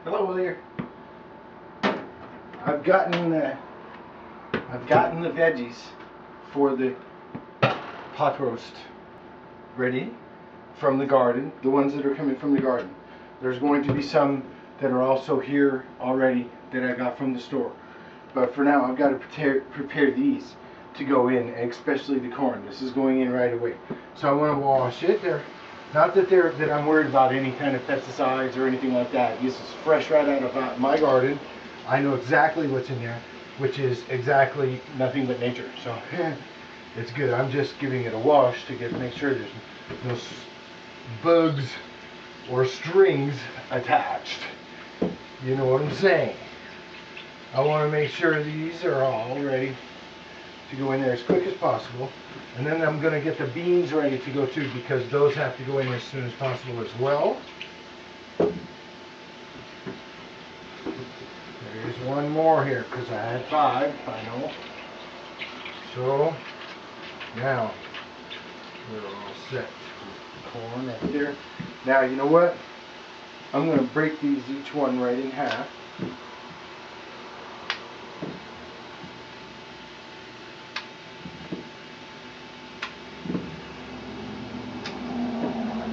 Hello there. I've gotten the veggies for the pot roast ready from the garden. The ones that are coming from the garden. There's going to be some that are also here already that I got from the store. But for now, I've got to prepare these to go in, especially the corn. This is going in right away. So I want to wash it. Not that I'm worried about any kind of pesticides or anything like that. This is fresh right out of my garden. I know exactly what's in there, which is exactly nothing but nature. So it's good. I'm just giving it a wash to make sure there's no bugs or strings attached. You know what I'm saying? I want to make sure these are all ready to go in there as quick as possible. And then I'm going to get the beans ready to go too, because those have to go in as soon as possible as well. There's one more here because I had 5, I know. So now we're all set. Corn right there. Now you know what? I'm going to break these each one right in half.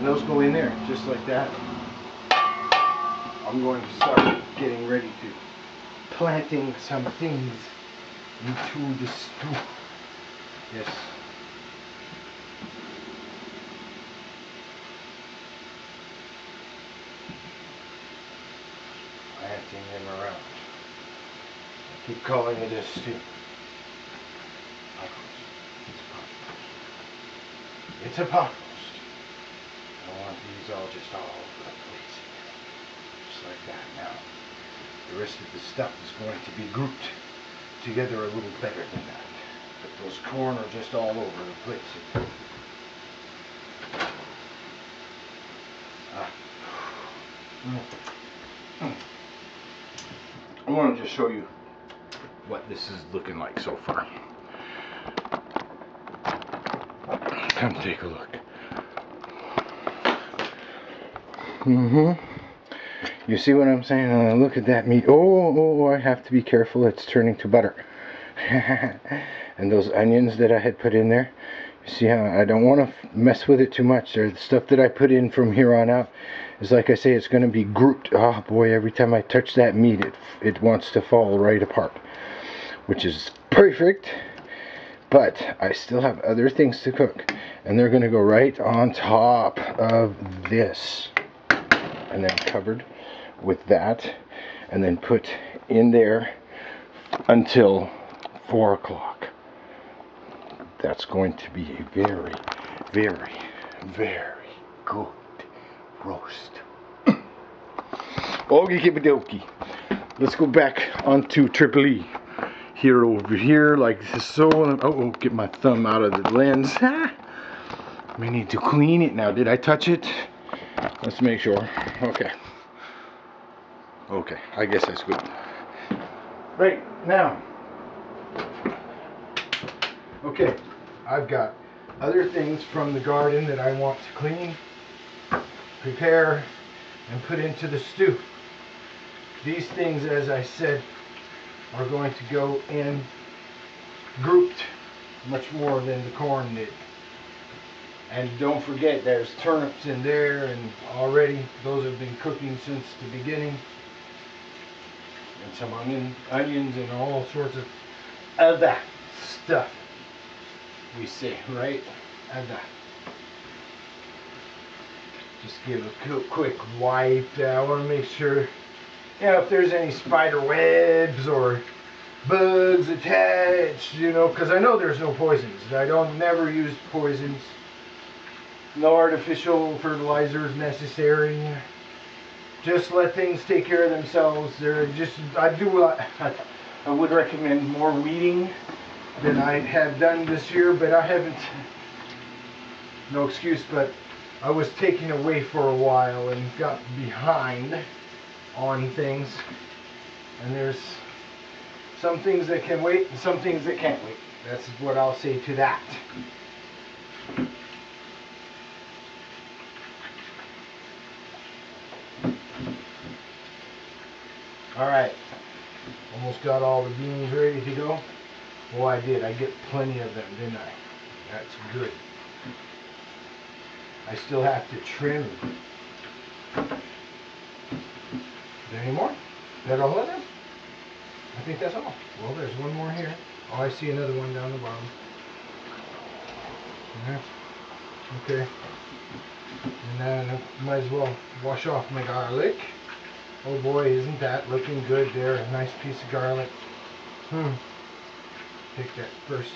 Those go in there just like that. I'm going to start getting ready to planting some things into the stew. Yes. Planting them around. I keep calling it a stew. It's a pot roast. I want these all just all over the place. Just like that. Now, the rest of the stuff is going to be grouped together a little better than that. But those corn are just all over the place. I want to just show you what this is looking like so far. Come take a look. You see what I'm saying? Look at that meat. Oh, I have to be careful. It's turning to butter. And those onions that I had put in there. You see how I don't want to mess with it too much. The stuff that I put in from here on out is, like I say, it's going to be grouped. Oh boy, every time I touch that meat, it wants to fall right apart. Which is perfect. But I still have other things to cook. And they're going to go right on top of this. And then covered with that, and then put in there until 4 o'clock. That's going to be a very, very, very good roast. Okie dokie. Let's go back onto Triple E. Here over here, like so. Oh, get my thumb out of the lens. I need to clean it now. Did I touch it? Let's make sure. Okay, I guess that's good. Right, now. Okay, I've got other things from the garden that I want to clean, prepare, and put into the stew. These things, as I said, are going to go in grouped much more than the corn did. And don't forget, there's turnips in there, and already those have been cooking since the beginning. And some onions and all sorts of other stuff. We say, right? Other. Just give a quick wipe. I want to make sure, you know, if there's any spider webs or bugs attached, you know, because I know there's no poisons. I don't never use poisons. No artificial fertilizers necessary. Just let things take care of themselves. I would recommend more weeding than I have done this year, but I haven't. No excuse, but I was taken away for a while and got behind on things. And there's some things that can wait and some things that can't wait. That's what I'll say to that. Alright, almost got all the beans ready to go. Oh, I did. I get plenty of them, didn't I? That's good. I still have to trim. Is there any more? Is that all of them? I think that's all. Well, there's one more here. Oh, I see another one down the bottom. Yeah. Okay. And then I might as well wash off my garlic. Oh boy, isn't that looking good there? A nice piece of garlic. Take that first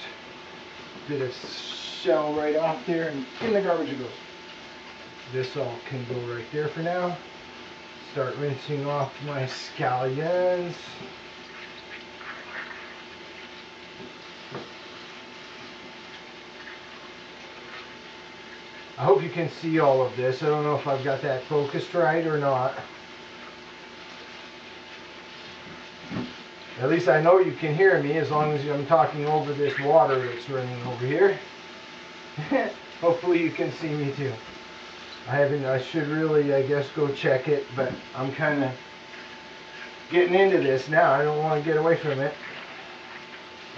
bit of shell right off there and in the garbage it goes. This all can go right there for now. Start rinsing off my scallions. I hope you can see all of this. I don't know if I've got that focused right or not. At least I know you can hear me as long as I'm talking over this water that's running over here. Hopefully you can see me too. I should really, I guess, go check it, but I'm kind of getting into this now. I don't want to get away from it.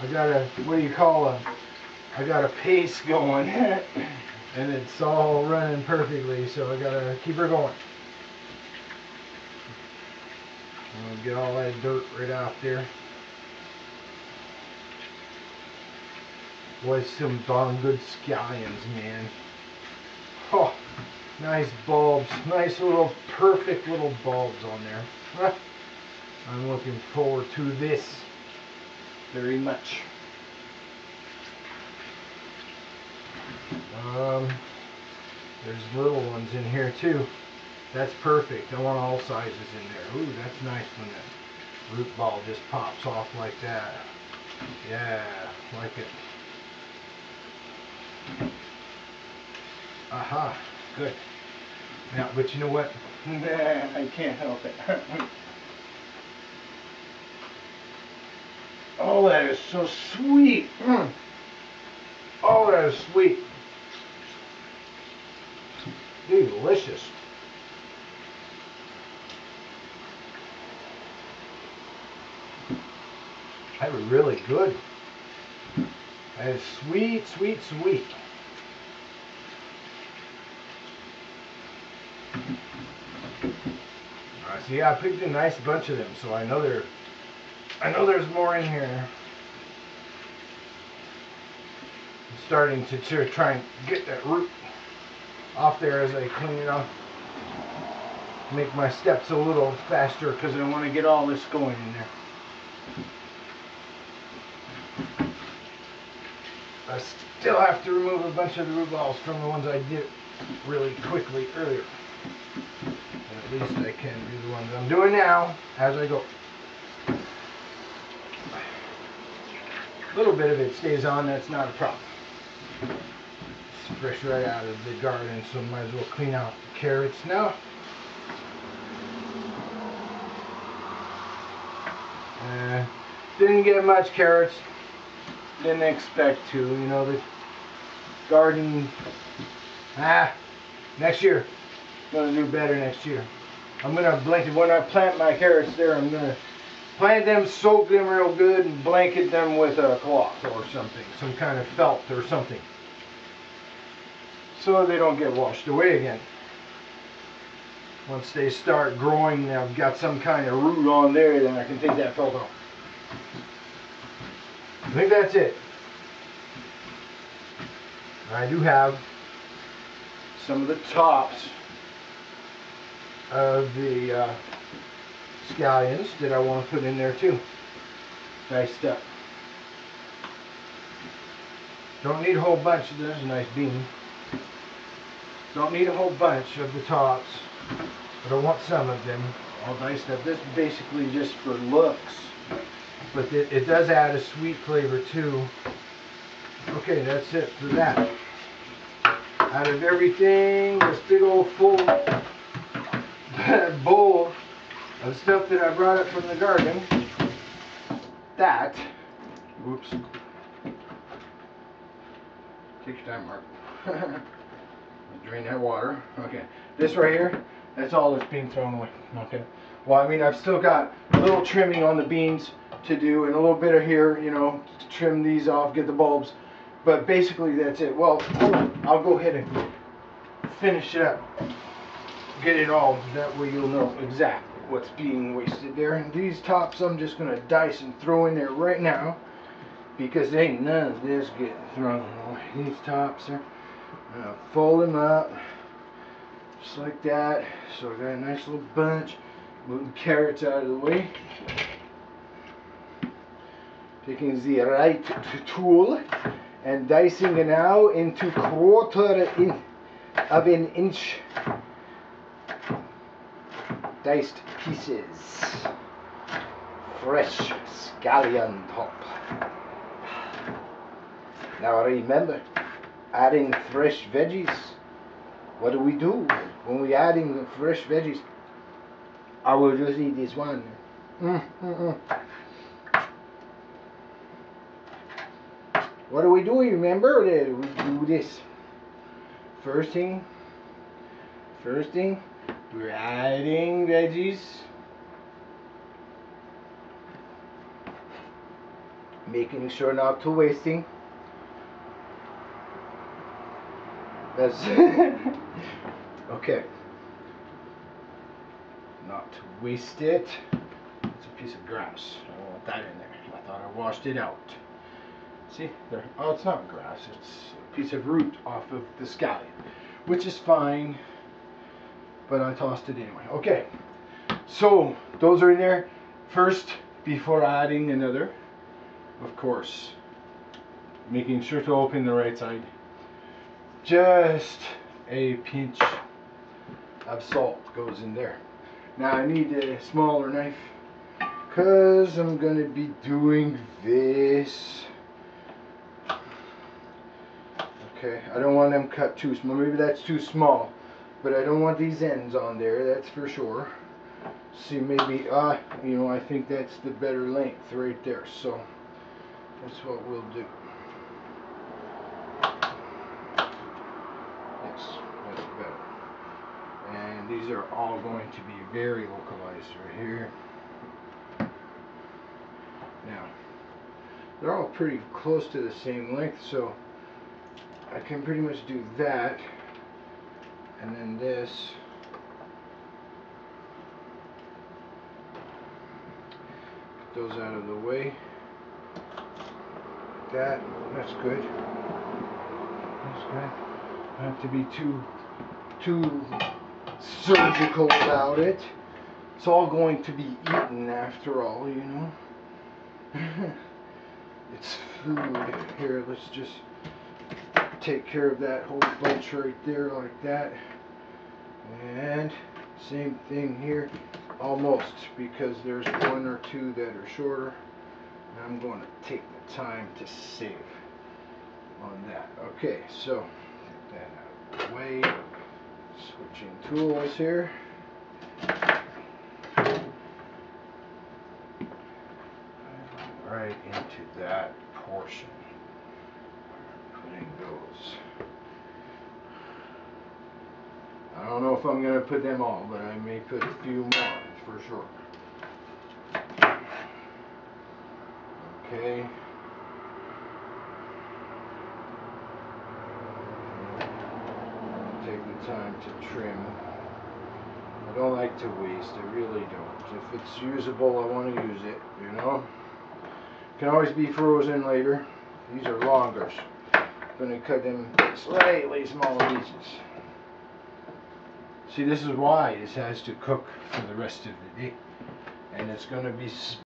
I got a, what do you call I got a pace going. And it's all running perfectly, so I gotta keep her going. I'll get all that dirt right out there. Boy, some darn good scallions, man. Oh, nice bulbs. Nice little, perfect little bulbs on there. I'm looking forward to this very much. There's little ones in here too. That's perfect. I want all sizes in there. Ooh, that's nice when that root ball just pops off like that. Yeah, like it. Aha, good. Now, but you know what? I can't help it. Oh, that is so sweet. Oh, that is sweet. Delicious. That was really good. That is sweet, sweet, sweet. See, I picked a nice bunch of them, so I know there's more in here. I'm starting to try and get that root off there as I clean it off. Make my steps a little faster because I want to get all this going in there. I still have to remove a bunch of the root balls from the ones I did really quickly earlier. But at least I can do the ones I'm doing now as I go. A little bit of it stays on, that's not a problem. It's fresh right out of the garden, so might as well clean out the carrots now. Didn't get much carrots. Didn't expect to, you know, the garden. Next year. I'm gonna do better next year. I'm gonna blanket, when I plant my carrots there, I'm gonna plant them, soak them real good, and blanket them with a cloth or something, some kind of felt or something, so they don't get washed away again. Once they start growing, I've got some kind of root on there, then I can take that felt off. I think that's it. I do have some of the tops of the scallions that I want to put in there too. Diced up. Don't need a whole bunch. There's a nice bean. Don't need a whole bunch of the tops, but I want some of them all diced up. This is basically just for looks, but it does add a sweet flavor too. Okay, that's it for that. Out of everything, this big old full bowl of stuff that I brought up from the garden, whoops, take your time, Mark. Drain that water. Okay, this right here, that's all that's being thrown away. Okay, Well, I mean, I've still got a little trimming on the beans to do, and a little bit of here, you know, to trim these off, get the bulbs. But basically, that's it. Well, hold on. I'll go ahead and finish it up. Get it all. That way you'll know exactly what's being wasted there. And these tops, I'm just going to dice and throw in there right now, because ain't none of this getting thrown away. These tops are, I'm going to fold them up just like that. So I got a nice little bunch. Moving carrots out of the way. Taking the right tool and dicing it now into quarter of an inch diced pieces. Fresh scallion top. Now remember, adding fresh veggies. What do we do when we adding the fresh veggies? I will just eat this one. What do we do? Remember that we do this. First thing, we're adding veggies. Making sure not to wasting. That's okay. Not to waste it. It's a piece of grass. I don't want that in there. I thought I washed it out. See, there. Oh, it's not grass. It's a piece of root off of the scallion, which is fine. But I tossed it anyway. Okay. So those are in there first before adding another. Of course, making sure to open the right side. Just a pinch of salt goes in there. Now I need a smaller knife because I'm going to be doing this. Okay, I don't want them cut too small. Maybe that's too small, but I don't want these ends on there, that's for sure. See, maybe, you know, I think that's the better length right there. So that's what we'll do. Yes, that's better. And these are all going to be very localized right here. Now, they're all pretty close to the same length, so I can pretty much do that. And then this. Put those out of the way. Like that. That's good. That's good. Don't have to be too surgical about it. It's all going to be eaten after all, you know. It's food. Here, let's just take care of that whole bunch right there like that. And same thing here, almost, because there's one or two that are shorter. And I'm going to take the time to save on that. Okay, so get that out of the way. Switching tools here. Right into that portion. Putting those. I don't know if I'm going to put them all, but I may put a few more for sure. Okay. Take the time to trim. I don't like to waste, I really don't. If it's usable, I want to use it, you know. Can always be frozen later. These are longer. I'm going to cut them slightly smaller pieces. See, this is why this has to cook for the rest of the day. And it's going to be